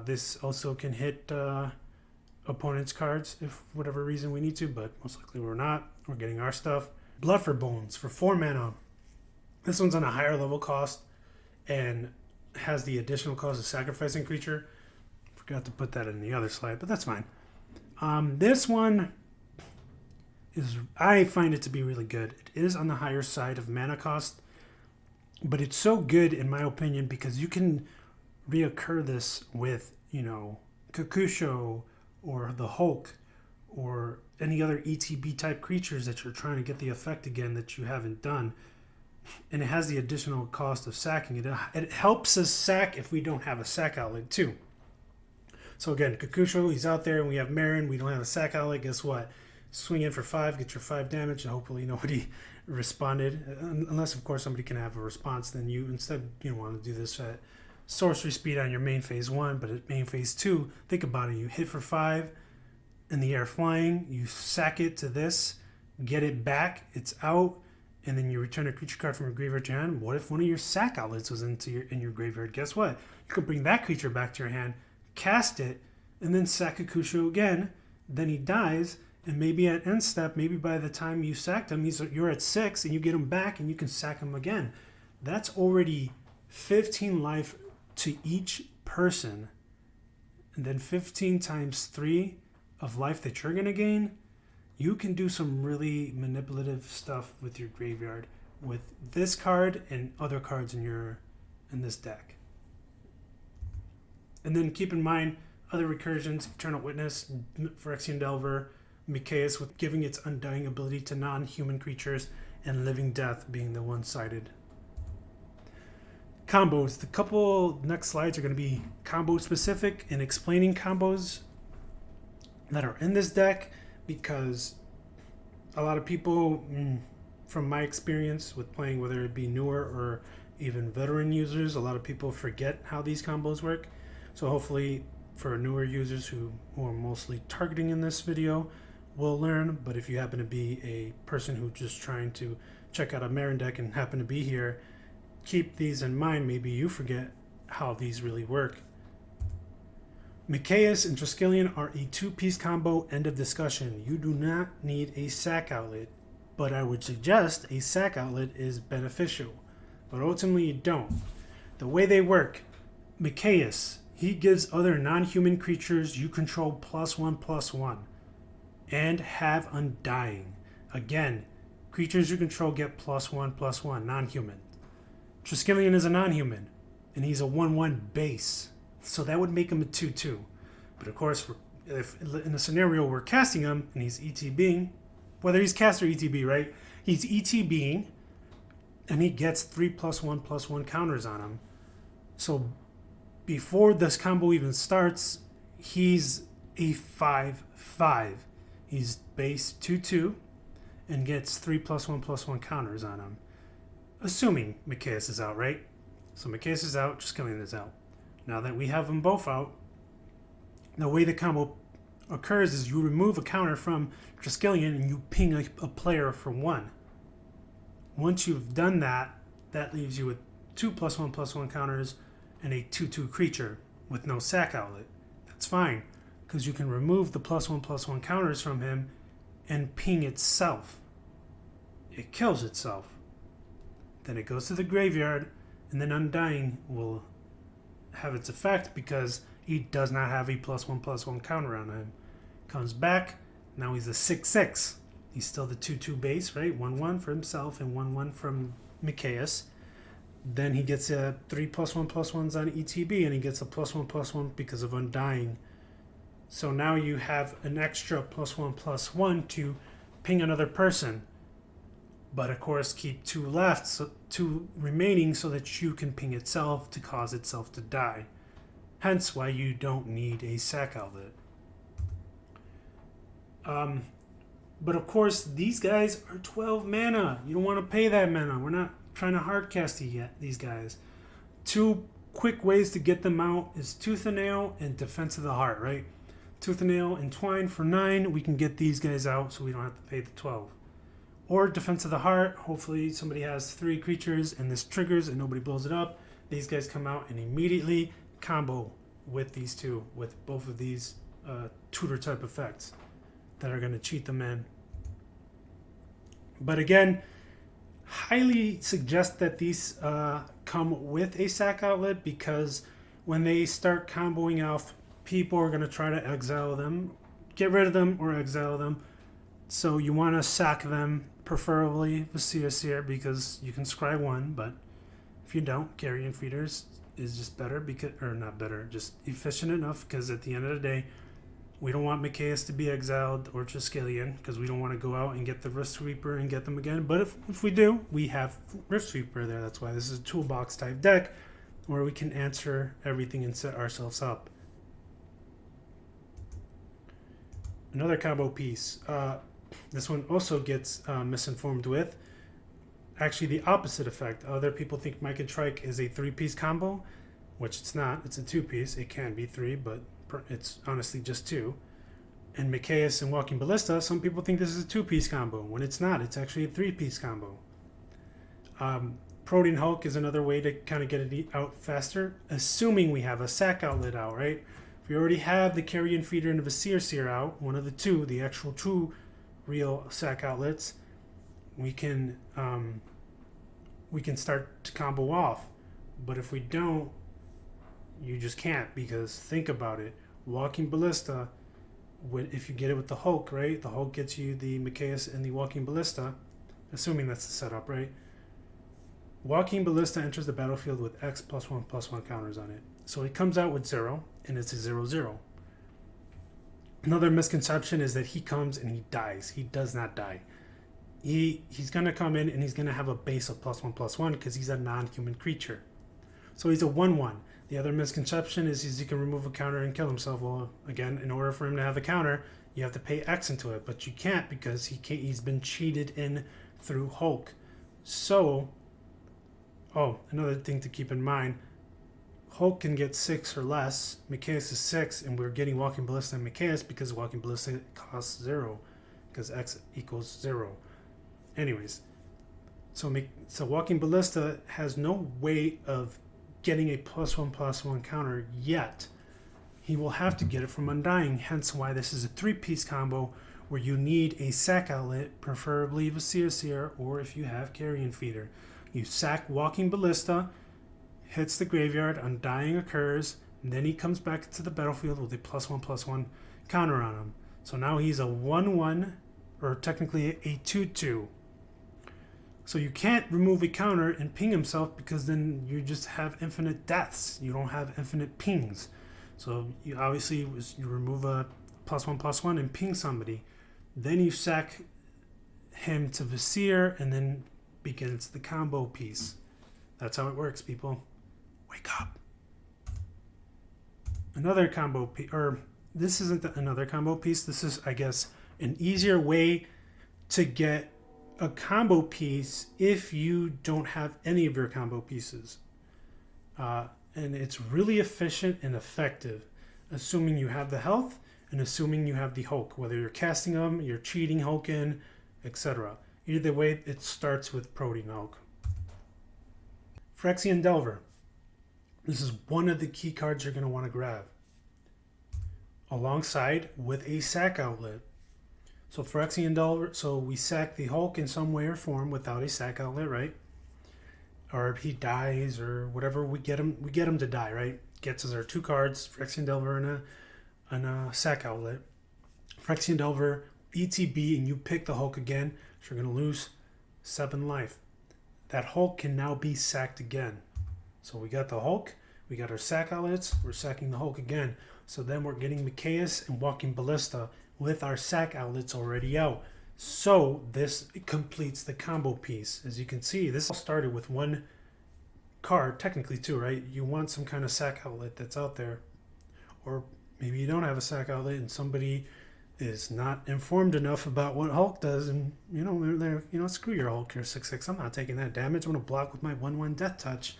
This also can hit opponent's cards if for whatever reason we need to, but most likely we're not. We're getting our stuff. Blood for Bones for 4 mana. This one's on a higher level cost and has the additional cost of sacrificing creature. Forgot to put that in the other slide, but that's fine. This one I find it to be really good. It is on the higher side of mana cost, but it's so good in my opinion because you can reoccur this with, Kakusho or the Hulk or any other ETB type creatures that you're trying to get the effect again that you haven't done. And it has the additional cost of sacking. It helps us sack if we don't have a sack outlet too. So again, Kakusho, he's out there, and we have Meren, we don't have a sack outlet. Guess what? Swing in for 5, get your 5 damage, and hopefully nobody responded. Unless, of course, somebody can have a response, then you instead want to do this at sorcery speed on your main phase 1, but at main phase 2, think about it. You hit for 5 in the air flying, you sack it to this, get it back, it's out, and then you return a creature card from your graveyard to your hand. What if one of your sack outlets was in your graveyard? Guess what? You could bring that creature back to your hand, cast it, and then sack Kakusho again. Then he dies, and maybe at end step, maybe by the time you sacked him, you're at 6, and you get him back, and you can sack him again. That's already 15 life to each person, and then 15 times 3 of life that you're going to gain. You can do some really manipulative stuff with your graveyard with this card and other cards in this deck. And then keep in mind other recursions: Eternal Witness, Phyrexian Delver, Mikaeus with giving its undying ability to non-human creatures, and Living Death being the one-sided. Combos. The couple next slides are going to be combo specific and explaining combos that are in this deck, because a lot of people from my experience with playing, whether it be newer or even veteran users, a lot of people forget how these combos work. So hopefully for newer users who are mostly targeting in this video will learn. But if you happen to be a person who's just trying to check out a Meren deck and happen to be here, keep these in mind. Maybe you forget how these really work. Micaeus and Triskelion are a two-piece combo, end of discussion. You do not need a sack outlet, but I would suggest a sack outlet is beneficial. But ultimately you don't. The way they work, Micaeus, he gives other non-human creatures you control +1/+1 and have Undying. Again, creatures you control get +1/+1, non-human. Triskelion is a non-human, and he's a 1/1 base. So that would make him a 2/2. But of course, if in the scenario we're casting him and he's ETBing, whether he's cast or ETB, right? He's ETBing and he gets 3 +1/+1 counters on him. So before this combo even starts, he's a 5/5. He's base 2/2 and gets 3 +1/+1 counters on him. Assuming Micaeus is out, right? So Micaeus is out, Triskelion is out. Now that we have them both out, the way the combo occurs is you remove a counter from Triskelion and you ping a player for 1. Once you've done that, that leaves you with 2 +1/+1 counters and a 2/2 creature with no sack outlet. That's fine, because you can remove the +1/+1 counters from him and ping itself. It kills itself. Then it goes to the graveyard, and then Undying will have its effect because he does not have a +1/+1 counter on him. Comes back, now he's a 6/6. He's still the 2/2 base, right? 1/1 for himself and 1/1 from Micaeus. Then he gets a 3 +1/+1s on ETB, and he gets a +1/+1 because of Undying. So now you have an extra +1/+1 to ping another person. But of course, keep 2 left, so 2 remaining, so that you can ping itself to cause itself to die. Hence why you don't need a sack outlet. But of course, these guys are 12 mana. You don't want to pay that mana. We're not trying to hardcast these guys. 2 quick ways to get them out is Tooth and Nail and Defense of the Heart, right? Tooth and Nail and Twine for 9. We can get these guys out so we don't have to pay the 12. Or Defense of the Heart. Hopefully somebody has 3 creatures and this triggers and nobody blows it up. These guys come out and immediately combo with these two, with both of these Tutor type effects that are going to cheat them in. But again, highly suggest that these come with a sack outlet, because when they start comboing off, people are going to try to exile them, get rid of them or exile them. So you want to sack them, preferably with Seer, because you can scry 1, but if you don't, Carrion Feeders is just better, because, or not better, just efficient enough, because at the end of the day, we don't want Micaeus to be exiled or Triskelion, because we don't want to go out and get the Rift Sweeper and get them again. But if we do, we have Rift Sweeper there. That's why this is a toolbox type deck where we can answer everything and set ourselves up. Another combo piece. This one also gets misinformed with. Actually, the opposite effect. Other people think Mike and Trike is a 3-piece combo, which it's not. It's a 2-piece. It can be 3, but it's honestly just 2. And Micaeus and Walking Ballista, some people think this is a 2-piece combo, when it's not. It's actually a 3-piece combo. Protean Hulk is another way to kind of get it out faster, assuming we have a sack outlet out, right? If we already have the Carrion Feeder and the Seer out, one of the 2, the actual true real sack outlets, we can start to combo off. But if we don't, you just can't, because think about it. Walking Ballista, if you get it with the Hulk, right? The Hulk gets you the Micaeus and the Walking Ballista, assuming that's the setup, right? Walking Ballista enters the battlefield with X +1/+1 counters on it. So it comes out with 0, and it's a 0/0. Another misconception is that he comes and he dies. He does not die. He's going to come in and he's going to have a base of +1/+1 because he's a non-human creature. So he's a 1/1. The other misconception is he can remove a counter and kill himself. Well, again, in order for him to have a counter, you have to pay X into it. But you can't, because he's been cheated in through Hulk. So, oh, another thing to keep in mind, Hulk can get 6 or less. Machias is 6, and we're getting Walking Ballista and Machias because Walking Ballista costs 0, because X equals 0. Anyways, so Walking Ballista has no way of getting a +1/+1 counter yet. He will have to get it from Undying, hence why this is a 3-piece combo where you need a sack outlet, preferably Vasir Seer, or if you have Carrion Feeder. You sack Walking Ballista, hits the graveyard, Undying occurs, and then he comes back to the battlefield with a +1/+1 counter on him. So now he's a 1/1, or technically a 2/2. So you can't remove a counter and ping himself, because then you just have infinite deaths. You don't have infinite pings. So you obviously you remove a +1/+1 and ping somebody. Then you sack him to Vasir, and then begins the combo piece. That's how it works, people. Wake up. Another combo piece, or this isn't another combo piece. This is, I guess, an easier way to get a combo piece if you don't have any of your combo pieces. And it's really efficient and effective, assuming you have the health and assuming you have the Hulk, whether you're casting them, you're cheating Hulk in, etc. Either way, it starts with Protean Hulk. Phyrexian Delver. This is one of the key cards you're going to want to grab, alongside with a sack outlet. So Phyrexian Delver, so we sack the Hulk in some way or form without a sack outlet, right? Or if he dies or whatever, we get him to die, right? Gets us our 2 cards, Phyrexian Delver and a sack outlet. Phyrexian Delver, ETB, and you pick the Hulk again, so you're going to lose 7 life. That Hulk can now be sacked again. So we got the Hulk, we got our sack outlets, we're sacking the Hulk again. So then we're getting Machias and Walking Ballista with our sack outlets already out. So this completes the combo piece. As you can see, this all started with 1 card, technically 2, right? You want some kind of sack outlet that's out there. Or maybe you don't have a sack outlet and somebody is not informed enough about what Hulk does, and they're screw your Hulk, you're 6/6. I'm not taking that damage. I'm gonna block with my 1/1 death touch.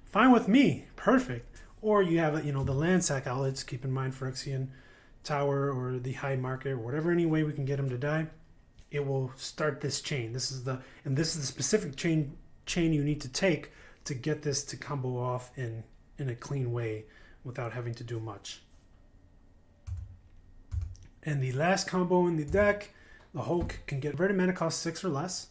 Fine with me, perfect. Or you have the land sack outlets. Keep in mind Phyrexian Tower or the High Market or whatever, any way we can get him to die. It will start this chain. This is the specific chain you need to take to get this to combo off in a clean way without having to do much. And the last combo in the deck, the Hulk can get very mana cost 6 or less.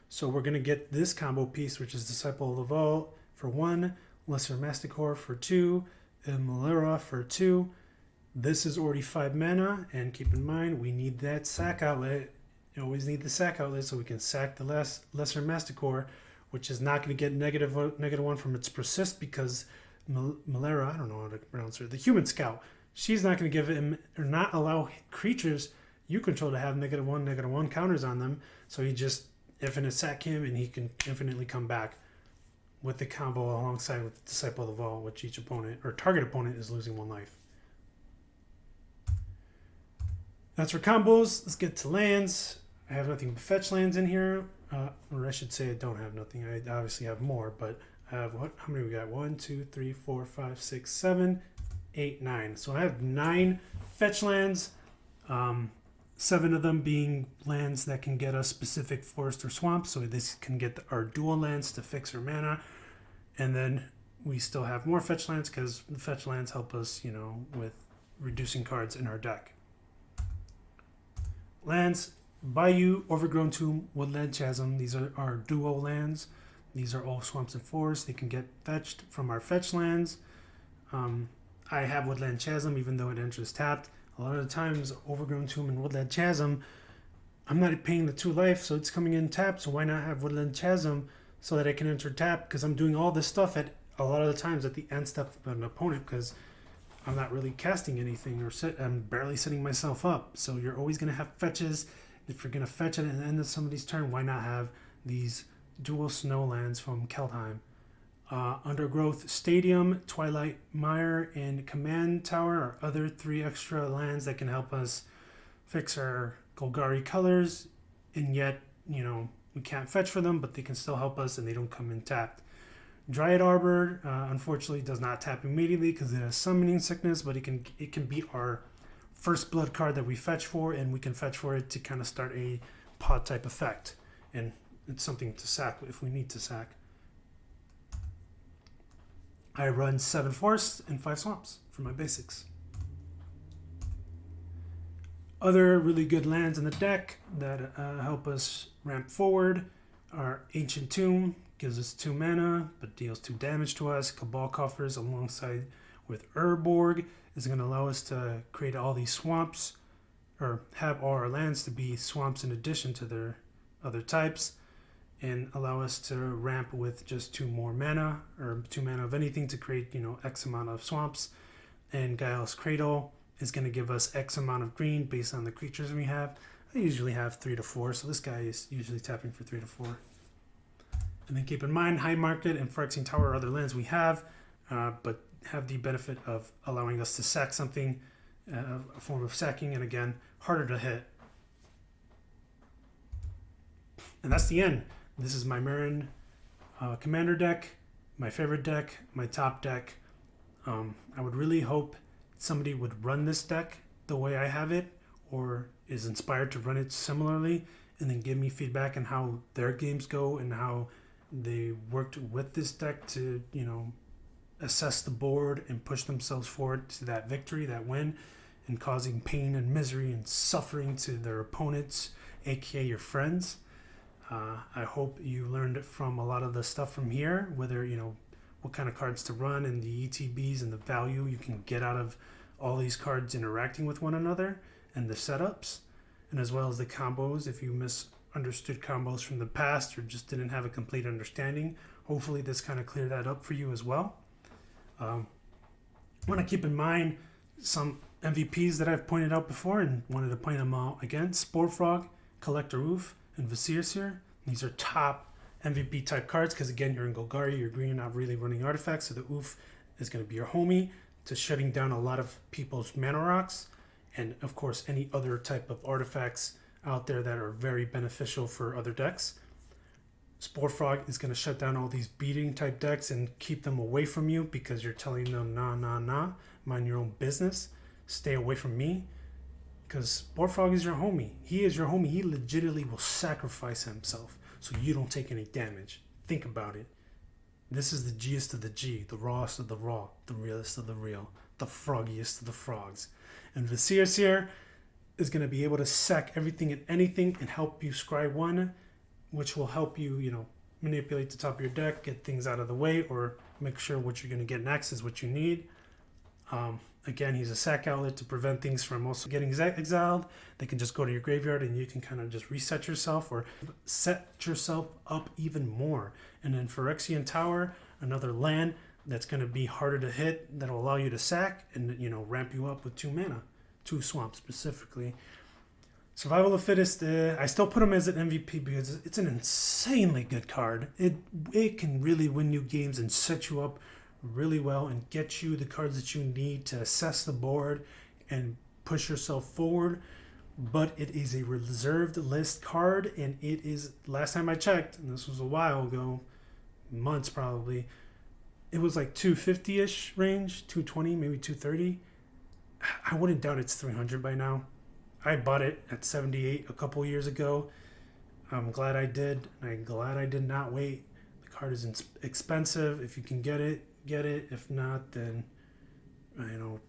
So we're going to get this combo piece, which is Disciple of the Vault for 1, Lesser Masticore for 2, and Malera for 2. This is already 5 mana, and keep in mind, we need that sack outlet. You always need the sack outlet so we can sack the Lesser Masticore, which is not going to get -1 from its persist, because Malera, I don't know how to pronounce her, the Human Scout, she's not going to give him or not allow creatures you control to have -1/-1 counters on them. So you just infinite sack him, and he can infinitely come back with the combo alongside with Disciple of the Vault, which each opponent or target opponent is losing 1 life. That's for combos. Let's get to lands. I have nothing but fetch lands in here. Or I should say I don't have nothing. I obviously have more, but I have how many we got? 1, 2, 3, 4, 5, 6, 7, 8, 9. So I have 9 fetch lands. 7 of them being lands that can get us specific forest or swamp. So this can get our dual lands to fix our mana. And then we still have more fetch lands because the fetch lands help us, with reducing cards in our deck. Lands, Bayou, Overgrown Tomb, Woodland Chasm. These are our duo lands. These are all swamps and forests. They can get fetched from our fetch lands. I have Woodland Chasm, even though it enters tapped. A lot of the times, Overgrown Tomb and Woodland Chasm, I'm not paying the 2 life, so it's coming in tapped. So why not have Woodland Chasm so that I can enter tapped? Because I'm doing all this stuff at a lot of the times at the end step of an opponent, because I'm not really casting anything, or I'm barely setting myself up. So you're always going to have fetches. If you're going to fetch it at the end of somebody's turn, why not have these dual snow lands from Keldheim? Undergrowth Stadium, Twilight Mire, and Command Tower are other 3 extra lands that can help us fix our Golgari colors, and yet, We can't fetch for them, but they can still help us and they don't come in tapped. Dryad Arbor, unfortunately, does not tap immediately because it has summoning sickness, but it can be our first blood card that we fetch for, and we can fetch for it to kind of start a pod type effect. And it's something to sack if we need to sack. I run 7 forests and 5 swamps for my basics. Other really good lands in the deck that help us ramp forward are Ancient Tomb, gives us 2 mana but deals 2 damage to us. Cabal Coffers alongside with Urborg is going to allow us to create all these swamps, or have all our lands to be swamps in addition to their other types, and allow us to ramp with just 2 more mana, or 2 mana of anything to create, X amount of swamps. And Guileless Cradle is going to give us X amount of green based on the creatures we have. I usually have 3 to 4, so this guy is usually tapping for 3 to 4. And then keep in mind, High Market and Phyrexian Tower are other lands we have, but have the benefit of allowing us to sack something, a form of sacking, and again, harder to hit. And that's the end. This is my Meren commander deck, my favorite deck, my top deck. I would really hope somebody would run this deck the way I have it, or is inspired to run it similarly, and then give me feedback on how their games go and how they worked with this deck to, assess the board and push themselves forward to that victory, that win, and causing pain and misery and suffering to their opponents, aka your friends. I hope you learned from a lot of the stuff from here, whether, what kind of cards to run and the ETBs and the value you can get out of all these cards interacting with one another, and the setups, and as well as the combos. If you misunderstood combos from the past or just didn't have a complete understanding, hopefully this kind of cleared that up for you as well. I want to keep in mind some MVPs that I've pointed out before and wanted to point them out again. Spore Frog, Collector Oof, and Visir. These are top MVP type cards because, again, you're in Golgari, you're green, not really running artifacts, so the Oof is going to be your homie to shutting down a lot of people's mana rocks, and of course any other type of artifacts out there that are very beneficial for other decks. Spore Frog is going to shut down all these beating type decks and keep them away from you because you're telling them, nah, mind your own business, stay away from me. Because Spore Frog is your homie. He is your homie. He legitimately will sacrifice himself so you don't take any damage. Think about it. This is the G'est of the G, the rawest of the raw, the realest of the real, the froggiest of the frogs. And Visir is going to be able to sack everything and anything and help you scry 1, which will help you, manipulate the top of your deck, get things out of the way, or make sure what you're going to get next is what you need. Again, he's a sack outlet to prevent things from also getting exiled. They can just go to your graveyard and you can kind of just reset yourself or set yourself up even more. And then Phyrexian Tower, another land that's going to be harder to hit, that'll allow you to sack and, ramp you up with 2 mana, 2 swamps specifically. Survival of Fittest, I still put him as an MVP because it's an insanely good card. It can really win you games and set you up really well and get you the cards that you need to assess the board and push yourself forward. But it is a reserved list card, and it is, last time I checked, and this was a while ago, months probably, it was like 250-ish range, 220, maybe 230. I wouldn't doubt it's 300 by now. I bought it at 78 a couple years ago. I'm glad I did. I'm glad I did not wait. The card is expensive. If you can get it, get it. If not, then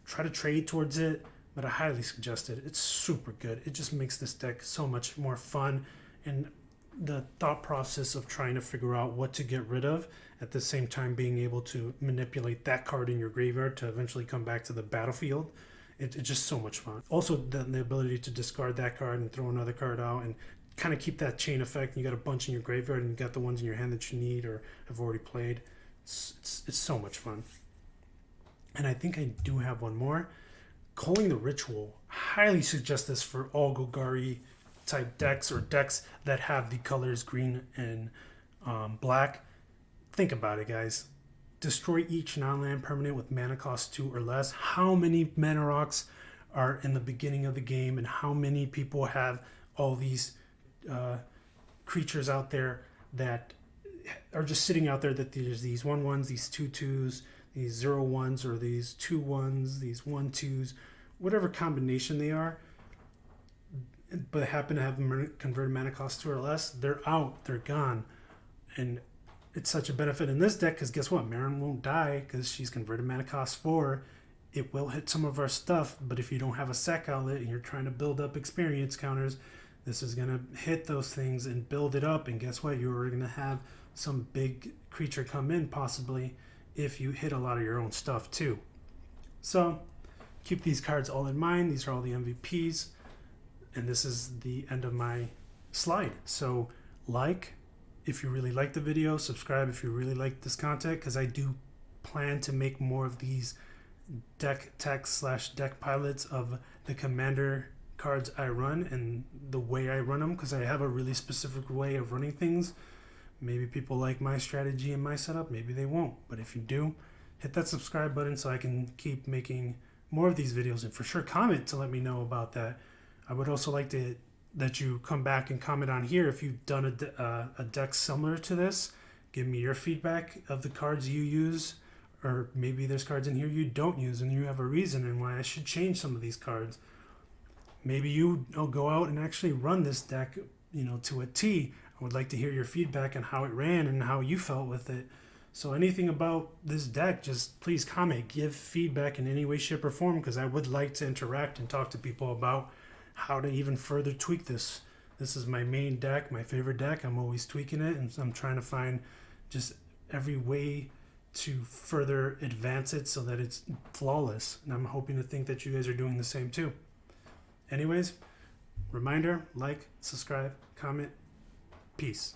try to trade towards it. But I highly suggest it. It's super good. It just makes this deck so much more fun, and the thought process of trying to figure out what to get rid of at the same time being able to manipulate that card in your graveyard to eventually come back to the battlefield. It's just so much fun. Also, the ability to discard that card and throw another card out and kind of keep that chain effect. You got a bunch in your graveyard and you got the ones in your hand that you need or have already played. It's so much fun. And I think I do have one more. Calling the Ritual. Highly suggest this for all Golgari type decks or decks that have the colors green and black. Think about it, guys. Destroy each non-land permanent with mana cost 2 or less. How many mana rocks are in the beginning of the game, and how many people have all these creatures out there that are just sitting out there, that there's these 1/1s, these 2/2s, these 0/1s, or these 2/1s, these 1/2s, whatever combination they are, but happen to have converted mana cost 2 or less, they're out, they're gone. And it's such a benefit in this deck because guess what? Meren won't die because she's converted mana cost 4. It will hit some of our stuff, but if you don't have a sack outlet and you're trying to build up experience counters, this is going to hit those things and build it up. And guess what? You're going to have some big creature come in possibly if you hit a lot of your own stuff too. So keep these cards all in mind. These are all the MVPs. And this is the end of my slide. So like if you really like the video, subscribe if you really like this content, because I do plan to make more of these deck text / deck pilots of the commander cards I run and the way I run them, because I have a really specific way of running things. Maybe people like my strategy and my setup, maybe they won't, but if you do, hit that subscribe button so I can keep making more of these videos, and for sure comment to let me know about that. I would also like to that you come back and comment on here if you've done a deck similar to this. Give me your feedback of the cards you use, or maybe there's cards in here you don't use and you have a reason and why I should change some of these cards. Maybe you go out and actually run this deck, to a T. I would like to hear your feedback on how it ran and how you felt with it. So anything about this deck, just please comment, give feedback in any way, shape, or form, because I would like to interact and talk to people about how to even further tweak this. This is my main deck, my favorite deck. I'm always tweaking it, and I'm trying to find just every way to further advance it so that it's flawless. And I'm hoping to think that you guys are doing the same too. Anyways, reminder, like, subscribe, comment. Peace.